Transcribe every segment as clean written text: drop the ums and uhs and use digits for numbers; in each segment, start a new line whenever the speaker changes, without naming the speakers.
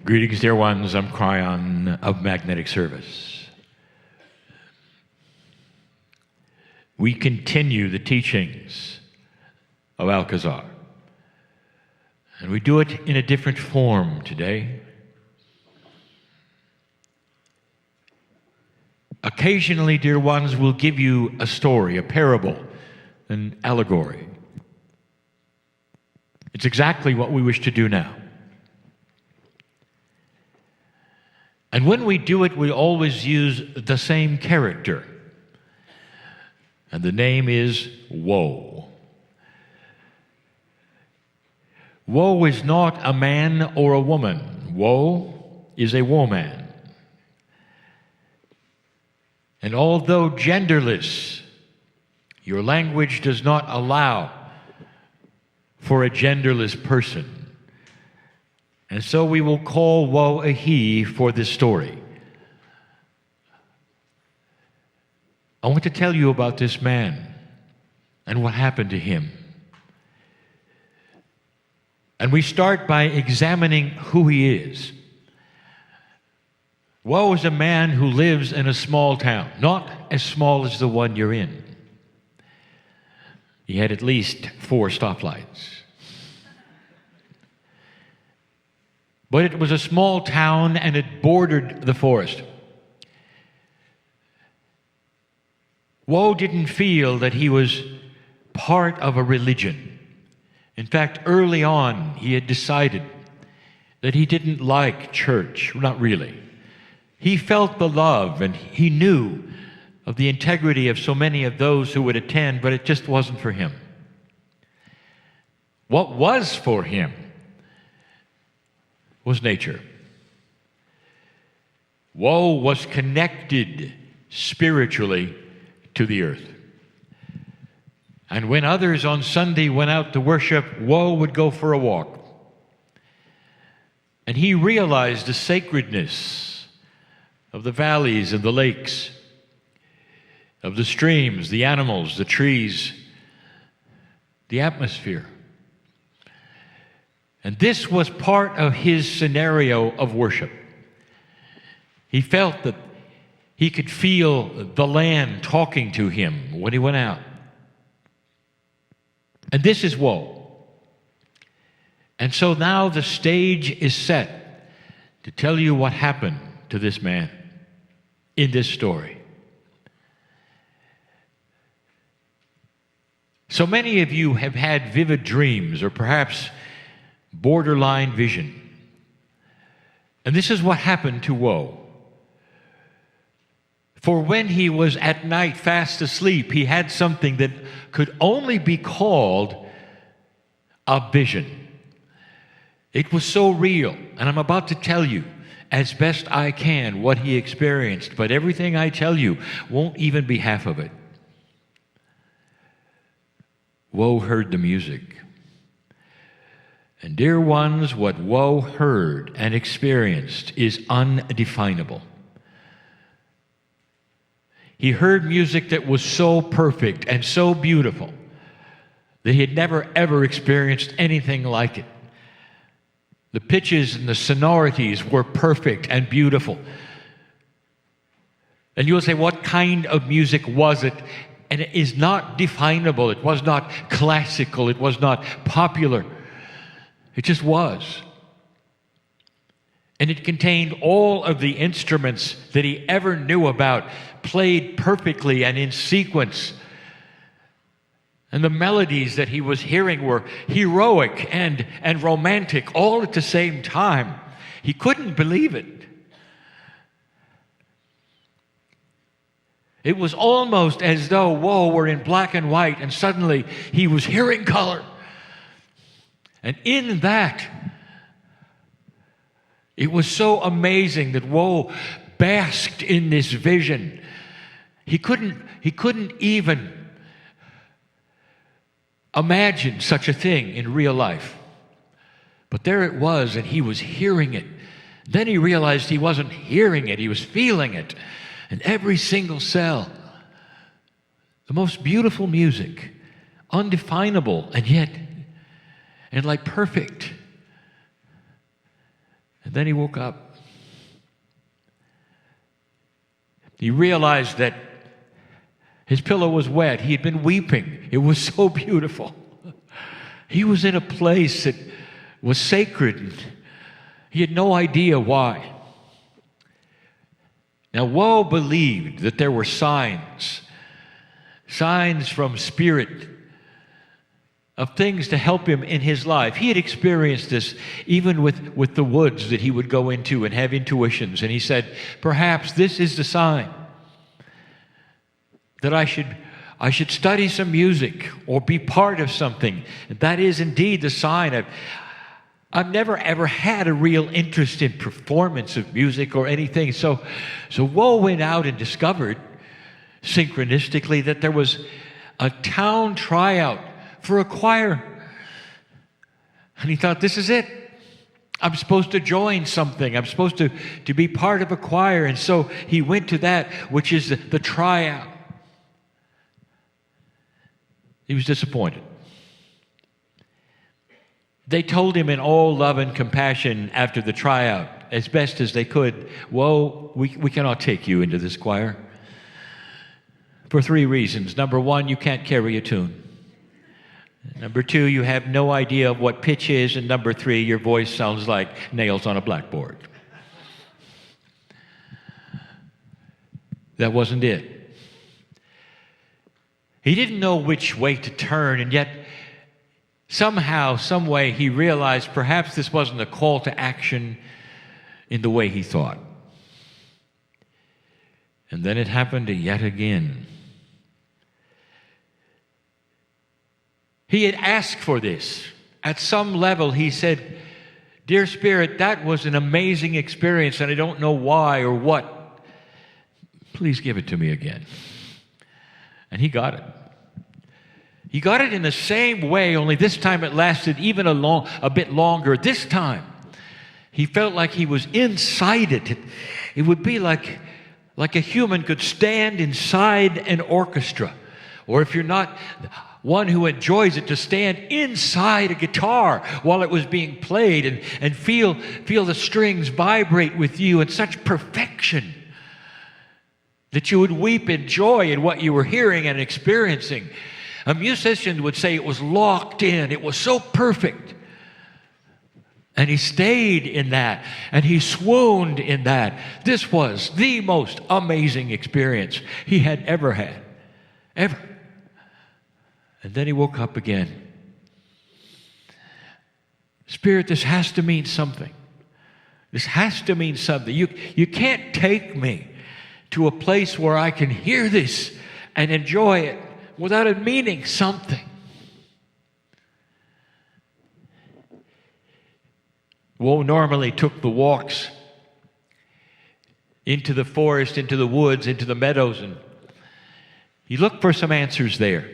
Greetings, dear ones. I'm Kryon of Magnetic Service. We continue the teachings of Alcazar, and we do it in a different form today. Occasionally, dear ones, we'll give you a story, a parable, an allegory. It's exactly what we wish to do now. And when we do it, we always use the same character. And the name is woe. Woe is not a man or a woman. Woe is a woman. And although genderless, your language does not allow for a genderless person. And so we will call woe a he for this story. I want to tell you about this man and what happened to him. And we start by examining who he is. Woe is a man who lives in a small town, not as small as the one you're in. He had at least 4 stoplights. But it was a small town and it bordered the forest. Woe didn't feel that he was part of a religion. In fact, early on, he had decided that he didn't like church, not really. He felt the love and he knew of the integrity of so many of those who would attend, but it just wasn't for him. What was for him was nature. Woe was connected spiritually to the earth. And when others on Sunday went out to worship, Woe would go for a walk. And he realized the sacredness of the valleys and the lakes, of the streams, the animals, the trees, the atmosphere. And this was part of his scenario of worship. He felt that he could feel the land talking to him when he went out. And this is woe. And so now the stage is set to tell you what happened to this man in this story. So many of you have had vivid dreams or perhaps borderline vision. And this is what happened to Woe. For when he was at night fast asleep, he had something that could only be called a vision. It was so real, and I'm about to tell you as best I can what he experienced, but everything I tell you won't even be half of it. Woe heard the music. And dear ones, what Woe heard and experienced is undefinable. He heard music that was so perfect and so beautiful that he had never ever experienced anything like it. The pitches and the sonorities were perfect and beautiful. And you'll say, what kind of music was it? And it is not definable. It was not classical. It was not popular. It just was. And it contained all of the instruments that he ever knew about, played perfectly and in sequence. And the melodies that he was hearing were heroic and romantic all at the same time. He couldn't believe it. It was almost as though Woe were in black and white and suddenly he was hearing color. And in that, it was so amazing that Woe basked in this vision. He couldn't even imagine such a thing in real life. But there it was, and he was hearing it. Then he realized he wasn't hearing it, he was feeling it. And every single cell. The most beautiful music, undefinable, and yet, and like perfect. And then he woke up. He realized that his pillow was wet. He had been weeping. It was so beautiful. He was in a place that was sacred. He had no idea why. Now, Woe believed that there were signs from Spirit of things to help him in his life. He had experienced this even with the woods that he would go into and have intuitions. And he said, perhaps this is the sign that I should study some music or be part of something. That is indeed the sign. I've never ever had a real interest in performance of music or anything. So Woe went out and discovered synchronistically that there was a town tryout for a choir. And he thought, this is it. I'm supposed to join something. I'm supposed to be part of a choir. And so he went to that, which is the tryout. He was disappointed. They told him in all love and compassion after the tryout, as best as they could, Woe, we cannot take you into this choir. For 3 reasons. Number 1, you can't carry a tune. Number 2, you have no idea of what pitch is. And number 3, your voice sounds like nails on a blackboard. That wasn't it. He didn't know which way to turn, and yet somehow, some way, he realized perhaps this wasn't a call to action in the way he thought. And then it happened yet again. He had asked for this. At some level, he said, Dear Spirit, that was an amazing experience, and I don't know why or what. Please give it to me again. And he got it. He got it in the same way, only this time it lasted even a bit longer. This time, he felt like he was inside it. It would be like a human could stand inside an orchestra. Or if you're not one who enjoys it, to stand inside a guitar while it was being played and feel the strings vibrate with you in such perfection that you would weep in joy in what you were hearing and experiencing. A musician would say it was locked in. It was so perfect. And he stayed in that, and he swooned in that. This was the most amazing experience he had ever had. Ever. And then he woke up again. Spirit, this has to mean something. This has to mean something. You can't take me to a place where I can hear this and enjoy it without it meaning something. Woe normally took the walks into the forest, into the woods, into the meadows, and he looked for some answers there.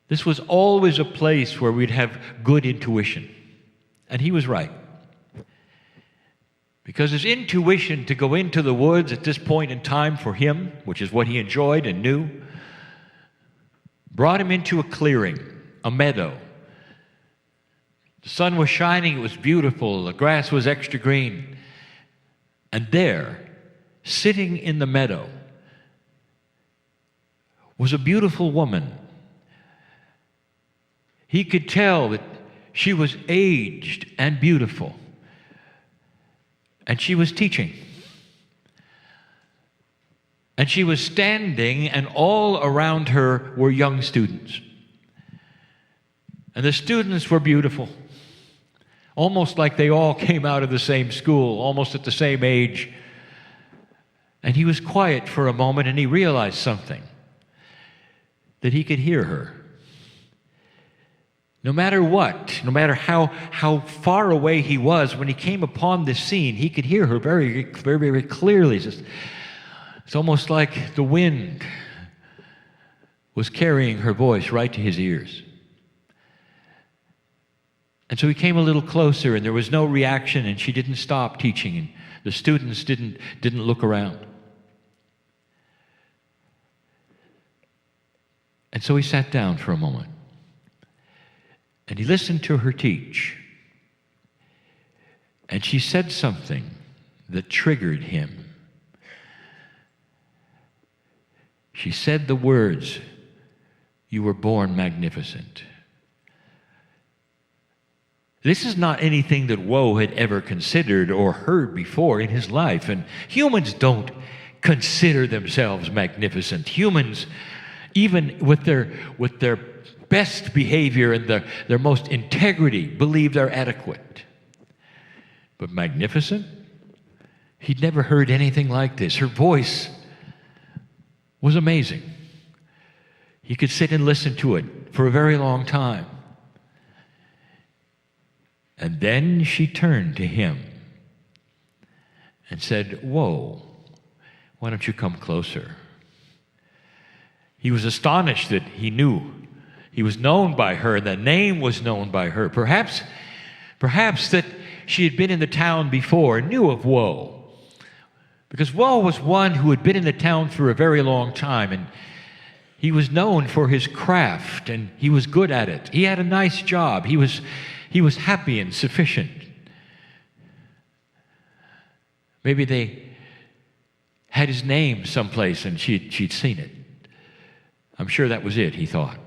This was always a place where we'd have good intuition. And he was right. Because his intuition to go into the woods at this point in time for him, which is what he enjoyed and knew, brought him into a clearing, a meadow. The sun was shining, it was beautiful, the grass was extra green. And there, sitting in the meadow, was a beautiful woman. He could tell that she was aged and beautiful. And she was teaching. And she was standing, and all around her were young students. And the students were beautiful. Almost like they all came out of the same school, almost at the same age. And he was quiet for a moment, and he realized something. That he could hear her. No matter what, no matter how far away he was, when he came upon this scene, he could hear her very, very, very clearly. It's almost like the wind was carrying her voice right to his ears. And so he came a little closer, and there was no reaction, and she didn't stop teaching, and the students didn't look around. And so he sat down for a moment. And he listened to her teach. And she said something that triggered him. She said the words, "You were born magnificent." This is not anything that Woe had ever considered or heard before in his life. And humans don't consider themselves magnificent. Humans, even with their best behavior and their most integrity, believe they're adequate. But magnificent? He'd never heard anything like this. Her voice was amazing. He could sit and listen to it for a very long time. And then she turned to him and said, "Whoa, why don't you come closer?" He was astonished that he knew. He was known by her. The name was known by her. Perhaps that she had been in the town before and knew of Woe. Because Woe was one who had been in the town for a very long time, and he was known for his craft, and he was good at it. He had a nice job. He was happy and sufficient. Maybe they had his name someplace and she'd seen it. I'm sure that was it, he thought.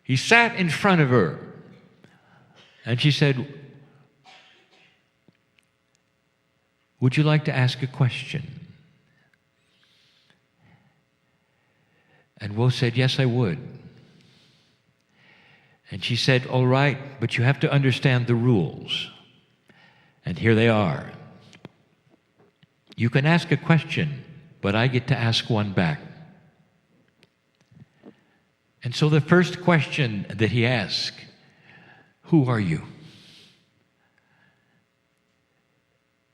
He sat in front of her and she said, "Would you like to ask a question?" And Woe said, "Yes, I would." And she said, "All right, but you have to understand the rules." And here they are. You can ask a question, but I get to ask one back. And so the first question that he asked, "Who are you?"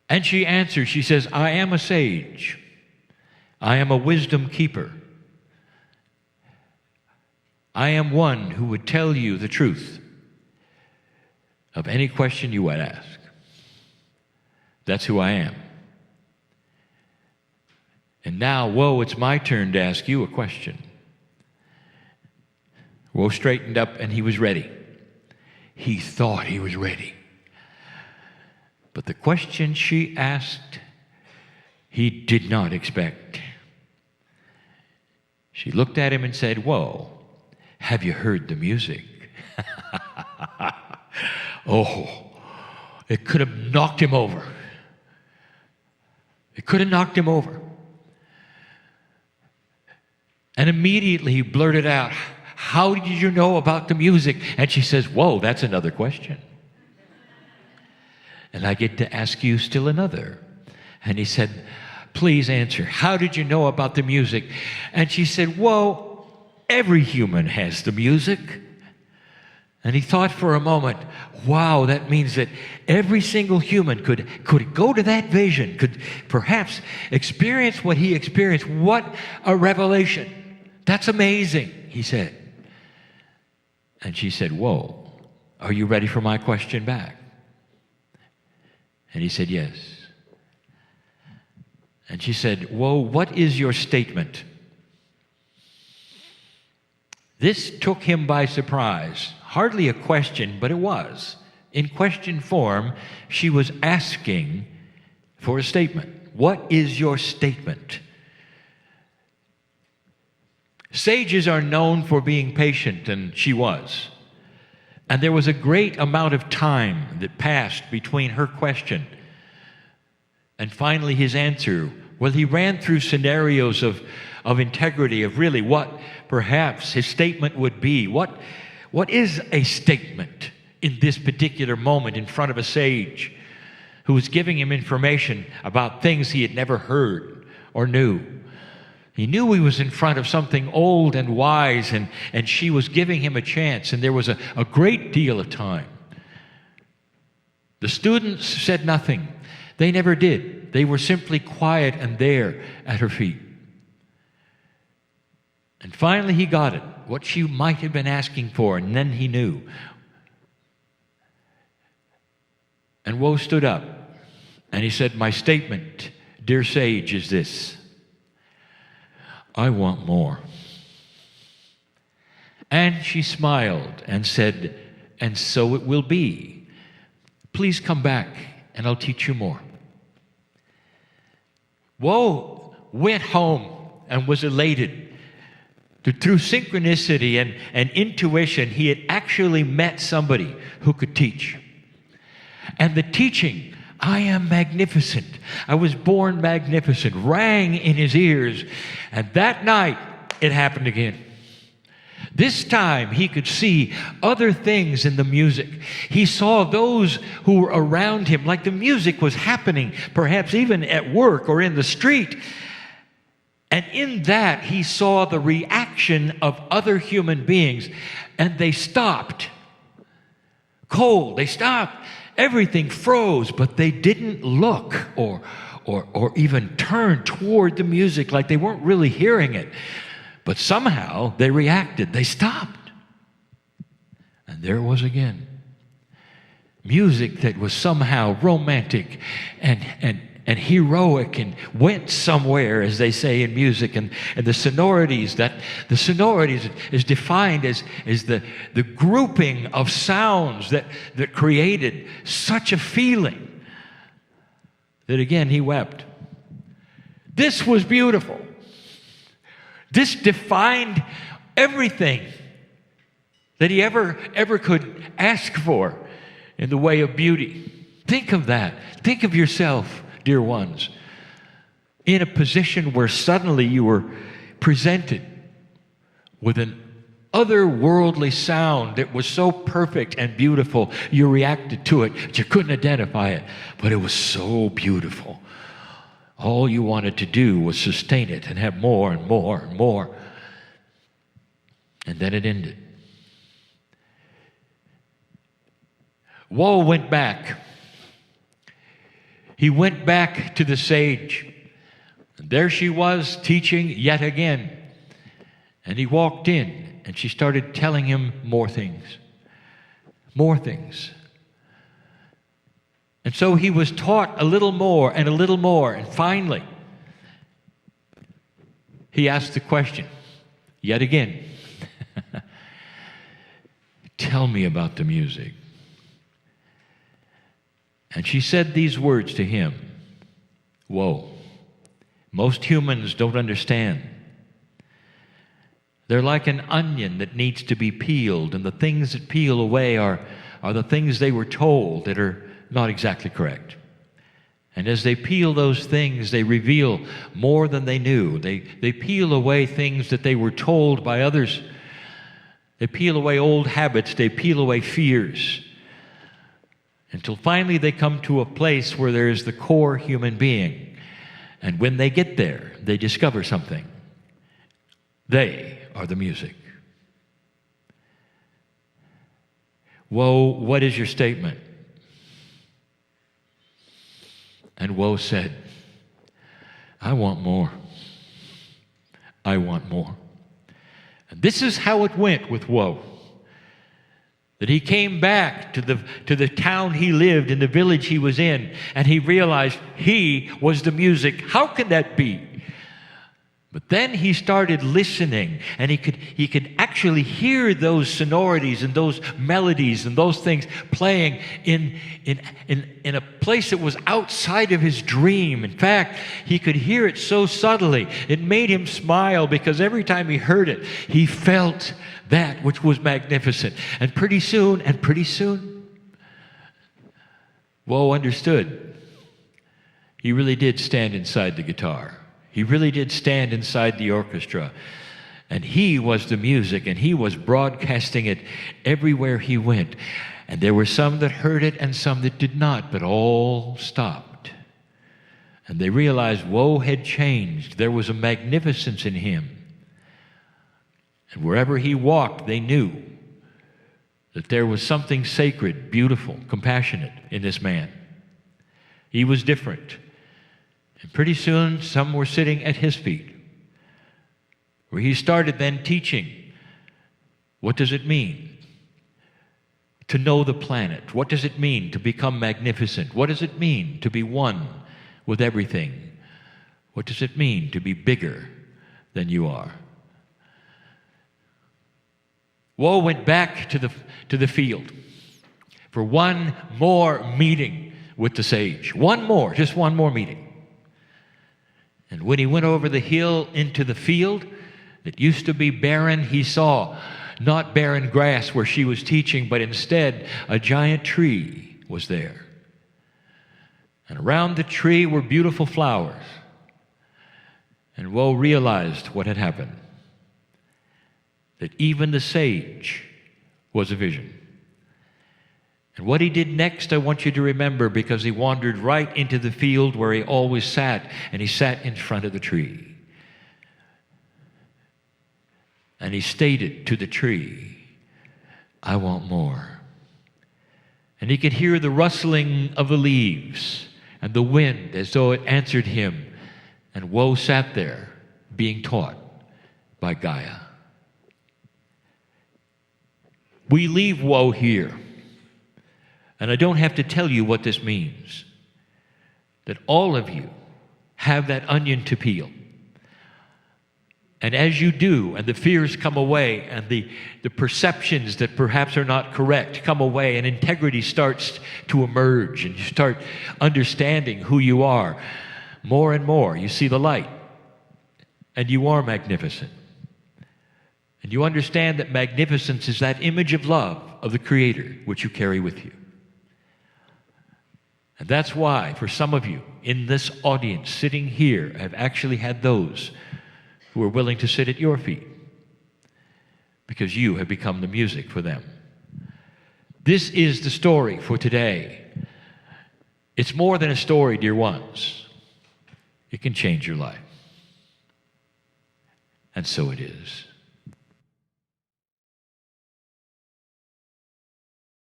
And she answers, she says, "I am a sage. I am a wisdom keeper. I am one who would tell you the truth of any question you would ask. That's who I am. And now, Woe, it's my turn to ask you a question." Woe straightened up and he was ready. He thought he was ready. But the question she asked, he did not expect. She looked at him and said, "Woe, have you heard the music?" Oh, it could have knocked him over. It could have knocked him over. And immediately he blurted out, "How did you know about the music?" And she says, "Whoa, that's another question. And I get to ask you still another." And he said, "Please answer. How did you know about the music?" And she said, "Whoa, every human has the music." And he thought for a moment, wow, that means that every single human could go to that vision, could perhaps experience what he experienced. What a revelation. That's amazing, he said. And she said, "Whoa, are you ready for my question back?" And he said, "Yes." And she said, "Whoa, what is your statement?" This took him by surprise. Hardly a question, but it was. In question form, she was asking for a statement. What is your statement? Sages are known for being patient, and she was. And there was a great amount of time that passed between her question and finally his answer. Well, he ran through scenarios of integrity, of really what perhaps his statement would be. What is a statement in this particular moment in front of a sage who was giving him information about things he had never heard or knew? He knew he was in front of something old and wise, and she was giving him a chance, and there was a great deal of time. The students said nothing. They never did. They were simply quiet and there at her feet. And finally he got it, what she might have been asking for, and then he knew. And Woe stood up, and he said, "My statement, dear sage, is this. I want more." And she smiled and said, "And so it will be. please come back and I'll teach you more. Woe went home and was elated. Through synchronicity and intuition, he had actually met somebody who could teach. And the teaching, I am magnificent, I was born magnificent, rang in his ears. And that night, it happened again. This time, he could see other things in the music. He saw those who were around him, like the music was happening, perhaps even at work or in the street. And in that, he saw the reaction of other human beings, and they stopped. Cold, they stopped. Everything froze, but they didn't look or even turn toward the music, like they weren't really hearing it. But somehow they reacted. They stopped. And there it was again. Music that was somehow romantic and heroic and went somewhere, as they say in music. And the sonorities is defined as the grouping of sounds that created such a feeling that again he wept. This was beautiful. This defined everything that he ever could ask for in the way of beauty. Think of that. Think of yourself, dear ones, in a position where suddenly you were presented with an otherworldly sound that was so perfect and beautiful, you reacted to it, but you couldn't identify it, but it was so beautiful. All you wanted to do was sustain it and have more and more and more. And then it ended. Woe went back. He went back to the sage. And there she was teaching yet again. And he walked in and she started telling him more things. More things. And so he was taught a little more and a little more. And finally, he asked the question, yet again, tell me about the music. And she said these words to him, woe, most humans don't understand. They're like an onion that needs to be peeled, and the things that peel away are the things they were told that are not exactly correct. And as they peel those things, they reveal more than they knew. They peel away things that they were told by others. They peel away old habits. They peel away fears. Until finally they come to a place where there is the core human being. And when they get there, they discover something. They are the music. Woe, what is your statement? And woe said, I want more. I want more. And this is how it went with woe. That he came back to the town he lived, in the village he was in, and he realized he was the music. How can that be? But then he started listening, and he could actually hear those sonorities and those melodies and those things playing in a place that was outside of his dream. In fact, he could hear it so subtly, it made him smile, because every time he heard it, he felt that which was magnificent. And pretty soon, Woe understood. He really did stand inside the guitar. He really did stand inside the orchestra. And he was the music, and he was broadcasting it everywhere he went. And there were some that heard it and some that did not, but all stopped. And they realized Woe had changed. There was a magnificence in him. And wherever he walked, they knew that there was something sacred, beautiful, compassionate in this man. He was different. And pretty soon, some were sitting at his feet, where he started then teaching. What does it mean to know the planet? What does it mean to become magnificent? What does it mean to be one with everything? What does it mean to be bigger than you are? Woe went back to the field, for one more meeting with the sage. Just one more meeting. And when he went over the hill into the field that used to be barren, he saw not barren grass where she was teaching, but instead a giant tree was there. And around the tree were beautiful flowers. And Woe realized what had happened, that even the sage was a vision. And what he did next, I want you to remember, because he wandered right into the field where he always sat, and he sat in front of the tree. And he stated to the tree, "I want more." And he could hear the rustling of the leaves and the wind as though it answered him. And Woe sat there being taught by Gaia. We leave Woe here. And I don't have to tell you what this means. That all of you have that onion to peel. And as you do, and the fears come away, and the perceptions that perhaps are not correct come away, and integrity starts to emerge, and you start understanding who you are more and more. You see the light, and you are magnificent. And you understand that magnificence is that image of love of the Creator which you carry with you. And that's why, for some of you in this audience sitting here, I've actually had those who are willing to sit at your feet because you have become the music for them. This is the story for today. It's more than a story, dear ones. It can change your life. And so it is.